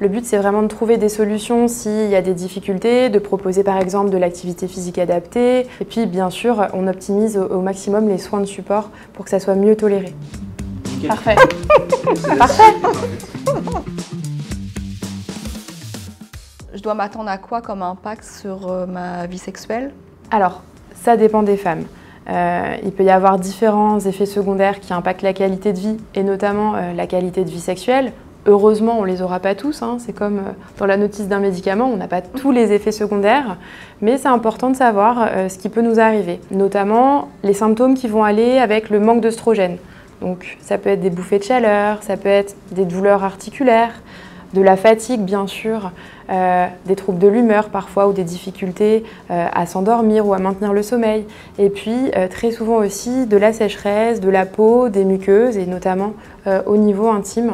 Le but, c'est vraiment de trouver des solutions s'il y a des difficultés, de proposer par exemple de l'activité physique adaptée. Et puis bien sûr, on optimise au maximum les soins de support pour que ça soit mieux toléré. Nickel. Parfait. Parfait. Je dois m'attendre à quoi comme impact sur ma vie sexuelle? Alors, ça dépend des femmes. Il peut y avoir différents effets secondaires qui impactent la qualité de vie et notamment la qualité de vie sexuelle. Heureusement, on ne les aura pas tous, hein. C'est comme dans la notice d'un médicament, on n'a pas tous les effets secondaires, mais c'est important de savoir ce qui peut nous arriver, notamment les symptômes qui vont aller avec le manque d'œstrogène. Donc ça peut être des bouffées de chaleur, ça peut être des douleurs articulaires, de la fatigue bien sûr, des troubles de l'humeur parfois ou des difficultés à s'endormir ou à maintenir le sommeil. Et puis très souvent aussi de la sécheresse, de la peau, des muqueuses et notamment au niveau intime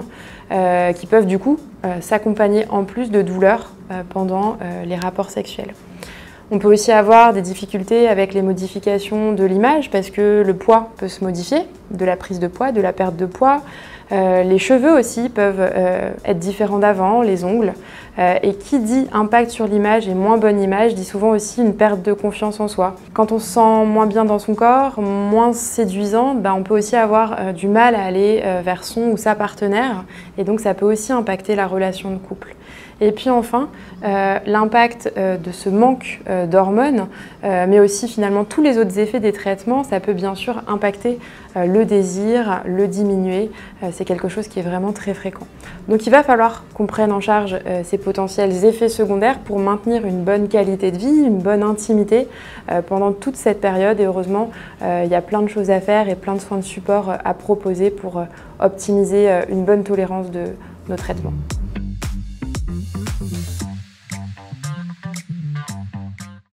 qui peuvent du coup s'accompagner en plus de douleurs pendant les rapports sexuels. On peut aussi avoir des difficultés avec les modifications de l'image parce que le poids peut se modifier, de la prise de poids, de la perte de poids. Les cheveux aussi peuvent être différents d'avant, les ongles. Et qui dit impact sur l'image et moins bonne image dit souvent aussi une perte de confiance en soi. Quand on se sent moins bien dans son corps, moins séduisant, on peut aussi avoir du mal à aller vers son ou sa partenaire. Et donc ça peut aussi impacter la relation de couple. Et puis enfin, l'impact de ce manque d'hormones, mais aussi finalement tous les autres effets des traitements, ça peut bien sûr impacter le désir, le diminuer. C'est quelque chose qui est vraiment très fréquent. Donc il va falloir qu'on prenne en charge ces potentiels effets secondaires pour maintenir une bonne qualité de vie, une bonne intimité pendant toute cette période. Et heureusement, il y a plein de choses à faire et plein de soins de support à proposer pour optimiser une bonne tolérance de nos traitements.